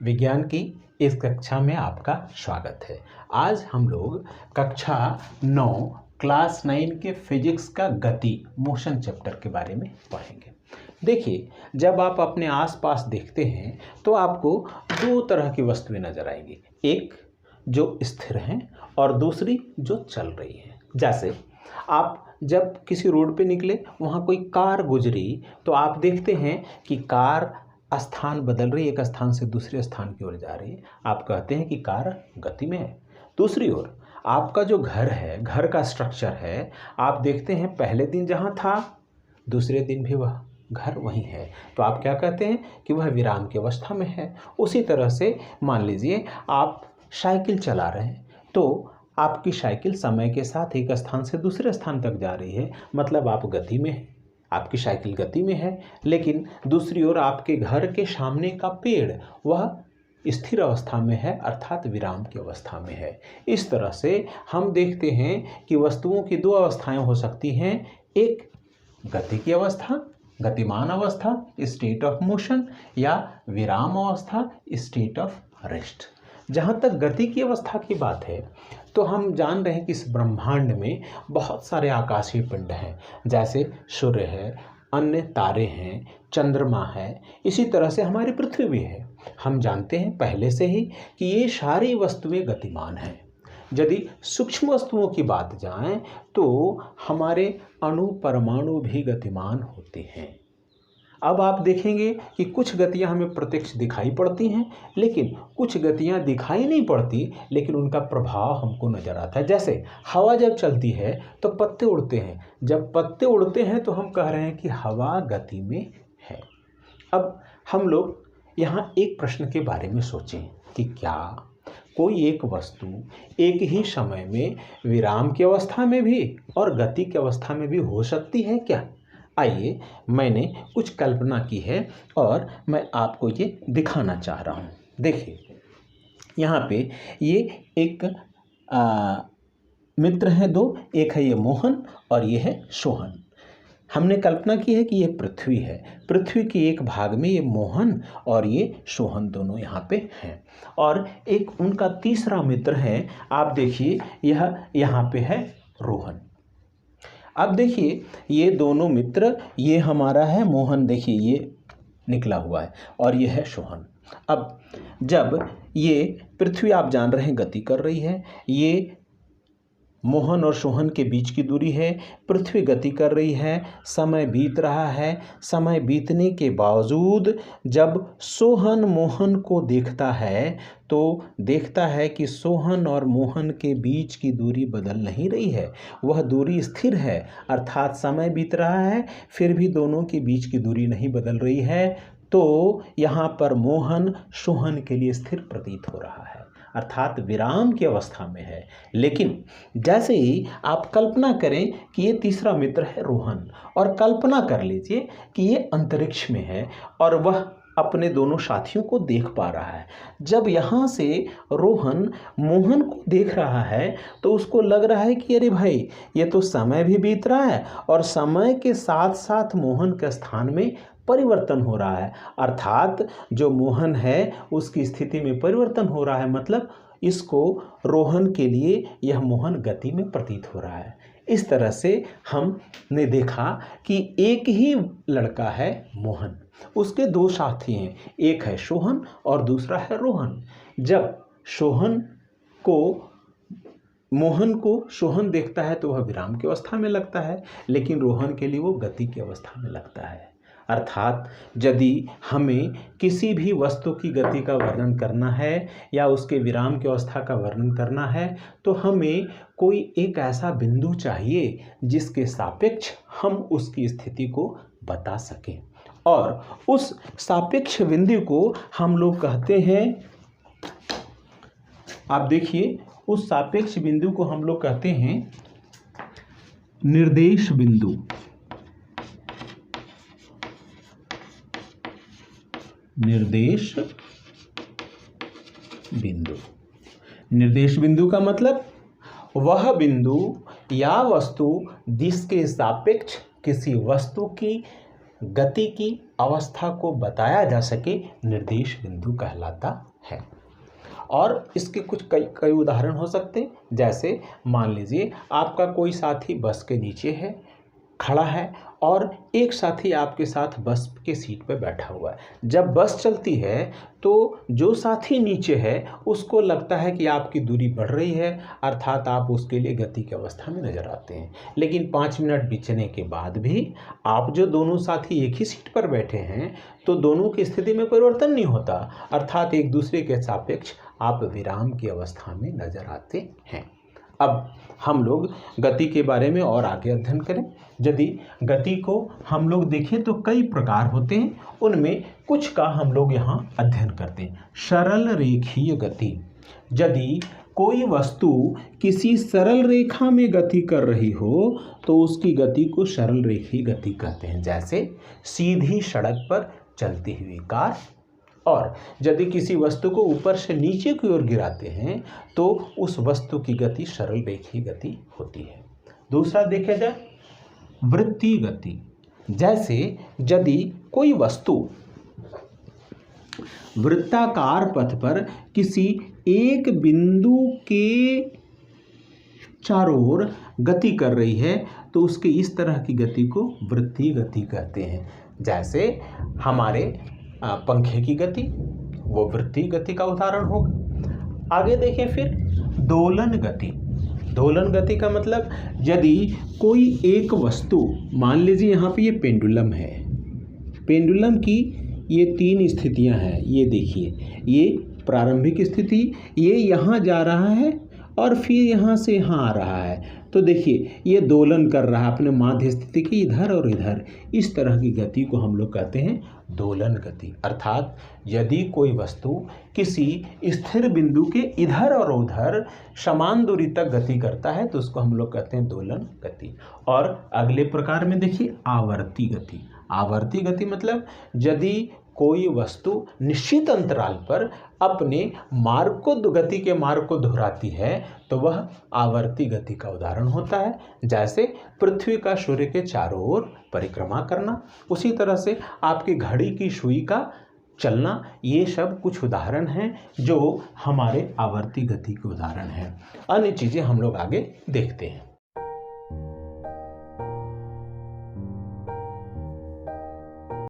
विज्ञान की इस कक्षा में आपका स्वागत है। आज हम लोग कक्षा 9 क्लास 9 के फिजिक्स का गति मोशन चैप्टर के बारे में पढ़ेंगे। देखिए, जब आप अपने आसपास देखते हैं तो आपको दो तरह की वस्तुएं नजर आएंगी, एक जो स्थिर हैं और दूसरी जो चल रही है। जैसे आप जब किसी रोड पे निकले, वहाँ कोई कार गुजरी तो आप देखते हैं कि कार स्थान बदल रही है, एक स्थान से दूसरे स्थान की ओर जा रही है। आप कहते हैं कि कार गति में है। दूसरी ओर आपका जो घर है, घर का स्ट्रक्चर है, आप देखते हैं पहले दिन जहाँ था दूसरे दिन भी वह घर वहीं है, तो आप क्या कहते हैं कि वह विराम की अवस्था में है। उसी तरह से मान लीजिए आप साइकिल चला रहे हैं, तो आपकी साइकिल समय के साथ एक स्थान से दूसरे स्थान तक जा रही है, मतलब आप गति में है, आपकी साइकिल गति में है। लेकिन दूसरी ओर आपके घर के सामने का पेड़ वह स्थिर अवस्था में है, अर्थात विराम की अवस्था में है। इस तरह से हम देखते हैं कि वस्तुओं की दो अवस्थाएं हो सकती हैं, एक गति की अवस्था, गतिमान अवस्था स्टेट ऑफ मोशन, या विराम अवस्था स्टेट ऑफ रेस्ट। जहाँ तक गति की अवस्था की बात है तो हम जान रहे हैं कि इस ब्रह्मांड में बहुत सारे आकाशीय पिंड हैं, जैसे सूर्य है, अन्य तारे हैं, चंद्रमा है, इसी तरह से हमारी पृथ्वी भी है। हम जानते हैं पहले से ही कि ये सारी वस्तुएं गतिमान हैं। यदि सूक्ष्म वस्तुओं की बात जाए तो हमारे अणु परमाणु भी गतिमान होते हैं। अब आप देखेंगे कि कुछ गतियां हमें प्रत्यक्ष दिखाई पड़ती हैं, लेकिन कुछ गतियां दिखाई नहीं पड़ती, लेकिन उनका प्रभाव हमको नज़र आता है। जैसे हवा जब चलती है तो पत्ते उड़ते हैं, जब पत्ते उड़ते हैं तो हम कह रहे हैं कि हवा गति में है। अब हम लोग यहाँ एक प्रश्न के बारे में सोचें कि क्या कोई एक वस्तु एक ही समय में विराम की अवस्था में भी और गति की अवस्था में भी हो सकती है क्या? आइए, मैंने कुछ कल्पना की है और मैं आपको ये दिखाना चाह रहा हूँ। देखिए, यहाँ पे ये एक मित्र हैं दो, एक है ये मोहन और ये है सोहन। हमने कल्पना की है कि ये पृथ्वी है, पृथ्वी के एक भाग में ये मोहन और ये सोहन दोनों यहाँ पे हैं, और एक उनका तीसरा मित्र है, आप देखिए यह यहाँ पे है रोहन। अब देखिए ये दोनों मित्र, ये हमारा है मोहन, देखिए ये निकला हुआ है, और ये है सोहन। अब जब ये पृथ्वी आप जान रहे हैं गति कर रही है, ये मोहन और सोहन के बीच की दूरी है, पृथ्वी गति कर रही है, समय बीत रहा है। समय बीतने के बावजूद जब सोहन मोहन को देखता है तो देखता है कि सोहन और मोहन के बीच की दूरी बदल नहीं रही है, वह दूरी स्थिर है। अर्थात समय बीत रहा है फिर भी दोनों के बीच की दूरी नहीं बदल रही है, तो यहाँ पर मोहन सोहन के लिए स्थिर प्रतीत हो रहा है, अर्थात विराम की अवस्था में है। लेकिन जैसे ही आप कल्पना करें कि ये तीसरा मित्र है रोहन, और कल्पना कर लीजिए कि ये अंतरिक्ष में है और वह अपने दोनों साथियों को देख पा रहा है। जब यहाँ से रोहन मोहन को देख रहा है तो उसको लग रहा है कि अरे भाई, ये तो समय भी बीत रहा है और समय के साथ साथ मोहन के स्थान में परिवर्तन हो रहा है, अर्थात जो मोहन है उसकी स्थिति में परिवर्तन हो रहा है। मतलब इसको रोहन के लिए यह मोहन गति में प्रतीत हो रहा है। इस तरह से हमने देखा कि एक ही लड़का है मोहन, उसके दो साथी हैं, एक है सोहन और दूसरा है रोहन। जब मोहन को सोहन देखता है तो वह विराम की अवस्था में लगता है, लेकिन रोहन के लिए वो गति की अवस्था में लगता है। अर्थात यदि हमें किसी भी वस्तु की गति का वर्णन करना है या उसके विराम की अवस्था का वर्णन करना है तो हमें कोई एक ऐसा बिंदु चाहिए जिसके सापेक्ष हम उसकी स्थिति को बता सकें, और उस सापेक्ष बिंदु को हम लोग कहते हैं, आप देखिए उस सापेक्ष बिंदु को हम लोग कहते हैं निर्देश बिंदु। निर्देश बिंदु, निर्देश बिंदु का मतलब वह बिंदु या वस्तु जिसके सापेक्ष किसी वस्तु की गति की अवस्था को बताया जा सके, निर्देश बिंदु कहलाता है। और इसके कुछ कई उदाहरण हो सकते हैं, जैसे मान लीजिए आपका कोई साथी बस के नीचे है, खड़ा है, और एक साथी आपके साथ बस के सीट पर बैठा हुआ है। जब बस चलती है तो जो साथी नीचे है उसको लगता है कि आपकी दूरी बढ़ रही है, अर्थात आप उसके लिए गति की अवस्था में नजर आते हैं। लेकिन 5 मिनट बीतने के बाद भी आप जो दोनों साथी एक ही सीट पर बैठे हैं तो दोनों की स्थिति में परिवर्तन नहीं होता, अर्थात एक दूसरे के सापेक्ष आप विराम की अवस्था में नजर आते हैं। अब हम लोग गति के बारे में और आगे अध्ययन करें। यदि गति को हम लोग देखें तो कई प्रकार होते हैं, उनमें कुछ का हम लोग यहाँ अध्ययन करते हैं। सरल रेखीय गति, यदि कोई वस्तु किसी सरल रेखा में गति कर रही हो तो उसकी गति को सरल रेखीय गति कहते हैं, जैसे सीधी सड़क पर चलती हुई कार। और यदि किसी वस्तु को ऊपर से नीचे की ओर गिराते हैं तो उस वस्तु की गति सरल रेखीय गति होती है। दूसरा देखा जाए वृत्तीय गति, जैसे यदि कोई वस्तु वृत्ताकार पथ पर किसी एक बिंदु के चारों ओर गति कर रही है तो उसके इस तरह की गति को वृत्तीय गति कहते हैं। जैसे हमारे पंखे की गति, वो वृत्तीय गति का उदाहरण होगा। आगे देखें फिर दोलन गति। दोलन गति का मतलब यदि कोई एक वस्तु, मान लीजिए यहाँ पे ये पेंडुलम है, पेंडुलम की ये 3 स्थितियाँ हैं। ये देखिए, ये प्रारंभिक स्थिति, ये यहाँ जा रहा है और फिर यहाँ से यहाँ आ रहा है। तो देखिए ये दोलन कर रहा है अपने माध्य स्थिति की इधर और इधर। इस तरह की गति को हम लोग कहते हैं दोलन गति। अर्थात यदि कोई वस्तु किसी स्थिर बिंदु के इधर और उधर समान दूरी तक गति करता है तो उसको हम लोग कहते हैं दोलन गति। और अगले प्रकार में देखिए आवर्ती गति। आवर्ती गति मतलब यदि कोई वस्तु निश्चित अंतराल पर अपने मार्ग को, गति के मार्ग को दोहराती है तो वह आवर्ती गति का उदाहरण होता है। जैसे पृथ्वी का सूर्य के चारों ओर परिक्रमा करना, उसी तरह से आपकी घड़ी की सुई का चलना, ये सब कुछ उदाहरण हैं जो हमारे आवर्ती गति के उदाहरण हैं। अन्य चीज़ें हम लोग आगे देखते हैं।